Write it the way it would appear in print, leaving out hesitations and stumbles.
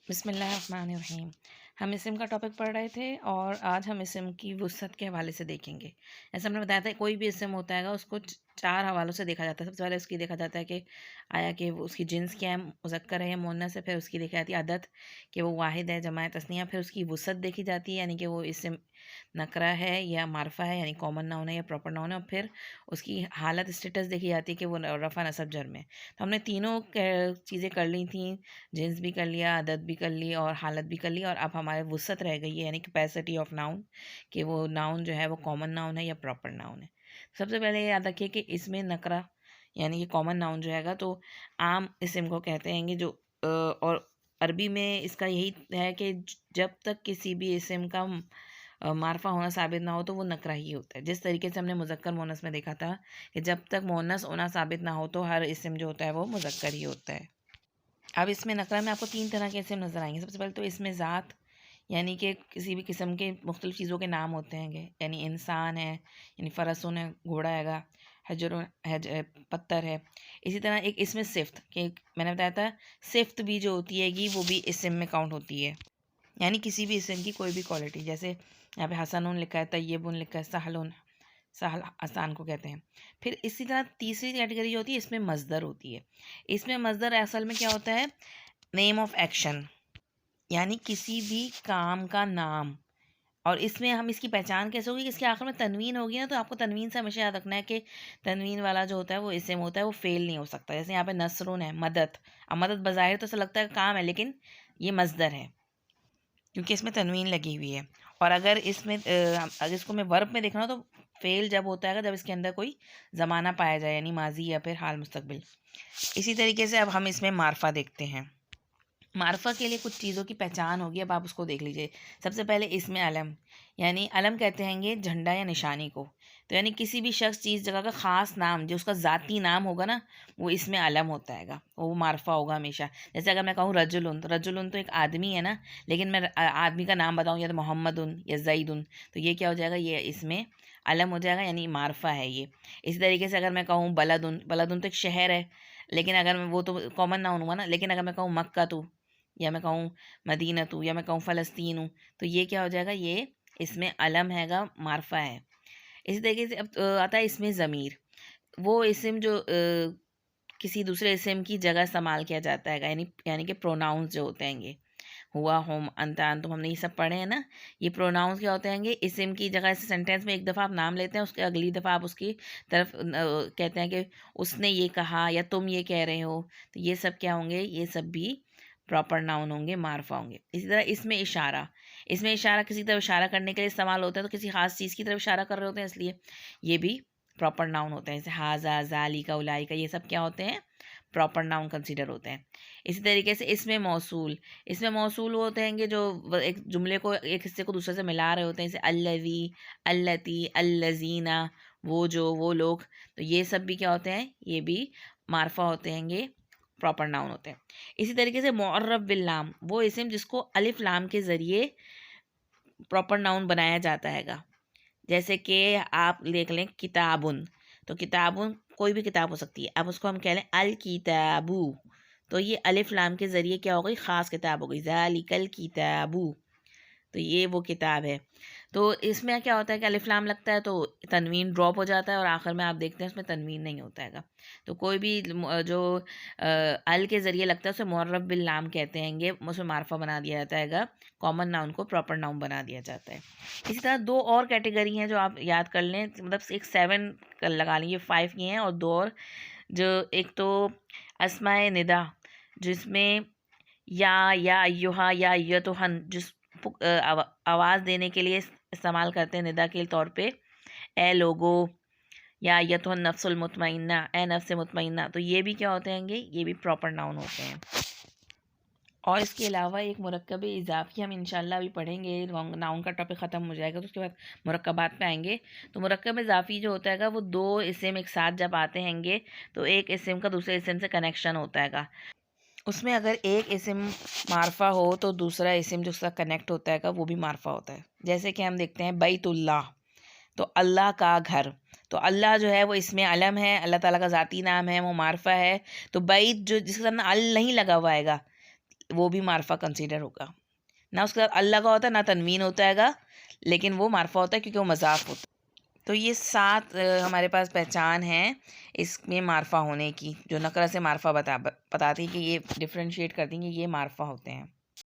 बिस्मिल्लाहिर्रहमानिर्रहीम। हम इस्म का टॉपिक पढ़ रहे थे और आज हम इस्म की वुसअत के हवाले से देखेंगे। जैसे हमने बताया था कोई भी इस्म होता है उसको चार हवालों से देखा जाता है। सबसे पहले उसकी देखा जाता है कि आया कि वो उसकी जिन्स क्या है, मुज़क्कर है या मुअन्नस है। फिर उसकी देखी जाती है अदद कि वो वाहिद है जमा है तस्निया। फिर उसकी वुसअत देखी जाती है यानी कि वो इस्म नकरा है या मारफा है यानी कॉमन नाउन है या प्रॉपर नाउन है। और फिर उसकी हालत स्टेटस देखी जाती है कि वो रफ़ा नसब जर में। तो हमने तीनों चीज़ें कर ली थी, जिन्स भी कर लिया, अदद भी कर ली और हालत भी कर ली। और अब हमारे वुसअत रह गई है यानी कैपेसिटी ऑफ नाउन, कि वो नाउन जो है वो कॉमन नाउन है या प्रॉपर नाउन है। सबसे पहले ये याद रखिए कि इसमें नकरा यानी कि कॉमन नाउन जो हैगा तो आम इस्म को कहते हैं जो और अरबी में इसका यही है कि जब तक किसी भी इस्म का मारफा होना साबित ना हो तो वो नकरा ही होता है। जिस तरीके से हमने मुज़क्कर मोनस में देखा था कि जब तक मोनस होना साबित ना हो तो हर इस्म जो होता है वो मुज़क्कर ही होता है। अब इसमें नकरा में आपको तीन तरह के इस्म नज़र आएंगे। सबसे पहले तो इसमें ज़ात यानी कि किसी भी किस्म के मुख्तलिफ़ चीज़ों के नाम होते हैं, यानी इंसान है यानी फ़रसुन है, घोड़ा हैगा, हजर पत्थर है। इसी तरह एक इसमें सिफ्त कि मैंने बताया था सिफ्त भी जो होती हैगी वो भी इस्म में काउंट होती है, यानी किसी भी इस्म की कोई भी क्वालिटी। जैसे यहाँ पे हसनुन लिखा है, तय्यबुन लिखा है, सहलुन, सहल आसान को कहते हैं। फिर इसी तरह तीसरी कैटेगरी जो होती है इसमें मज़दर होती है। इसमें मज़दर असल में क्या होता है, नेम ऑफ एक्शन यानी किसी भी काम का नाम। और इसमें हम इसकी पहचान कैसे होगी कि इसके आखिर में तनवीन होगी ना, तो आपको तनवीन से हमेशा याद रखना है कि तनवीन वाला जो होता है वो इस्म होता है, वो फेल नहीं हो सकता। जैसे यहाँ पे नसरुन है, मदद। अब मदद बज़ाहिर तो ऐसा लगता है काम है, लेकिन ये मज़दर है क्योंकि इसमें तनवीन लगी हुई है। और अगर इसमें अगर इसको मैं वर्ब में देखना हो तो फेल जब होता है जब इसके अंदर कोई ज़माना पाया जाए यानी माजी या फिर हाल मुस्तकबिल। इसी तरीके से अब हम इसमें मारफा देखते हैं। मारफा के लिए कुछ चीज़ों की पहचान होगी, अब आप उसको देख लीजिए। सबसे पहले इसमें अलम यानी अलम कहते हैं झंडा या निशानी को। तो यानी किसी भी शख्स चीज़ जगह का ख़ास नाम जो उसका ज़ाती नाम होगा ना, वो इसमें अलम होता है, वो मारफा होगा हमेशा। जैसे अगर मैं कहूँ रजुलन, तो रजुलन तो एक आदमी है ना, लेकिन मैं आदमी का नाम बताऊँ या तो मोहम्मदुन या जईदुन, तो ये क्या हो जाएगा, ये इसमें अलम हो जाएगा यानी मारफा है ये। इसी तरीके से अगर मैं कहूँ बलदुन, बलदुन तो एक शहर है, लेकिन अगर मैं वो तो कॉमन नाउन हुआ ना, लेकिन अगर मैं कहूँ मक्का तो, या मैं कहूँ मदीनतु, या मैं कहूँ फ़लस्तीन हूँ, तो ये क्या हो जाएगा, ये इसमें अलम हैगा, मारफा है। इसी तरीके से अब आता है इसमें ज़मीर। वो इस्म जो किसी दूसरे इस्म की जगह इस्तेमाल किया जाता है, यानी यानी कि प्रोनाउंस जो होते हैं हुआ, होम, अंता, अंतुम, हमने ये सब पढ़े हैं ना। ये प्रोनाउंस क्या होते हैं, इस्म की जगह से सेंटेंस में एक दफ़ा आप नाम लेते हैं, उसके अगली दफ़ा आप उसकी तरफ कहते हैं कि उसने ये कहा या तुम ये कह रहे हो। तो ये सब क्या होंगे, ये सब भी प्रॉपर नाउन होंगे, मारफा होंगे। इसी तरह इसमें इशारा, इसमें इशारा किसी तरफ इशारा करने के लिए इस्तेमाल होता है, तो किसी खास चीज़ की तरफ इशारा कर रहे होते हैं, इसलिए ये भी प्रॉपर नाउन होते हैं। जैसे हाजा, जाली का, उलाई का, ये सब क्या होते हैं, प्रॉपर नाउन कंसीडर होते हैं। इसी तरीके से इसमें मौसूल, इसमें मौसूल वो होते हैं जो एक जुमले को एक हिस्से को दूसरे से मिला रहे होते हैं, जैसे अल्लवी, अल्लती, अल्लजीना, वो जो, वो लोग। तो ये सब भी क्या होते हैं, ये भी मारफा होते हैं, ये प्रॉपर नाउन होते हैं। इसी तरीके से मुअर्रफ बिल लाम, वो इस्म जिसको अलिफ लाम के ज़रिए प्रॉपर नाउन बनाया जाता हैगा। जैसे कि आप देख लें किताबुन, तो किताबुन कोई भी किताब हो सकती है, अब उसको हम कह लें अल किताबू, तो ये अलिफ लाम के ज़रिए क्या हो गई, ख़ास किताब हो गई, ज़ालिकल किताबू, तो ये वो किताब है। तो इसमें क्या होता है कि अलिफ लाम लगता है तो तनवीन ड्रॉप हो जाता है और आखिर में आप देखते हैं उसमें तनवीन नहीं होता हैगा। तो कोई भी जो अल के ज़रिए लगता है उसे मुअर्रफ बिल लाम कहते हैं, उसमें मारफा बना दिया जाता हैगा, कॉमन नाउन को प्रॉपर नाउन बना दिया जाता है। इसी तरह दो और कैटेगरी हैं जो आप याद कर लें, मतलब एक 7 लगा लीजिए, 5 ये हैं और दो और, जो एक तो अस्माए निदा जिसमें या अय्युहा या अय्यतुहन, जिस आवाज़ देने के लिए इस्तेमाल करते हैं निदा के तौर पे, ए लोगो, या अय्यतुहन नफ्सुल मुतमइन्ना, ए नफ्स मुतमइन्ना, तो ये भी क्या होते हैं, ये भी प्रॉपर नाउन होते हैं। और इसके अलावा एक मुरक्कब इजाफ़ी हम इंशाल्लाह अभी पढ़ेंगे, नाउन का टॉपिक ख़त्म हो जाएगा तो उसके बाद मुरक्कबात पे आएंगे। तो मुरक्कब इजाफ़ी जो होता है वो दो इस्म एक साथ जब आते हैं तो एक इस्म का दूसरे इस्म से कनेक्शन होता है। उसमें अगर एक इस्म मारफा हो तो दूसरा इस्म जो उसका कनेक्ट होता है वो भी मारफा होता है। जैसे कि हम देखते हैं बैतुल्लाह, तो अल्लाह का घर, तो अल्लाह जो है वो इसमें अलम है, अल्लाह ताला का ज़ाती नाम है, वो मारफा है। तो बैत जो जिसके सामने अल नहीं लगा हुआ आएगा, वो भी मार्फा कंसीडर होगा। ना उसके साथ अल्लाह का होता है, ना तनवीन होता हैगा, लेकिन वो मार्फा होता है क्योंकि वो मज़ाफ़ होता है। तो ये 7 हमारे पास पहचान है इसमें मार्फा होने की, जो नकरा से मार्फा बताती है कि ये डिफ़रेंशिएट करती हैं कि ये मार्फा होते हैं।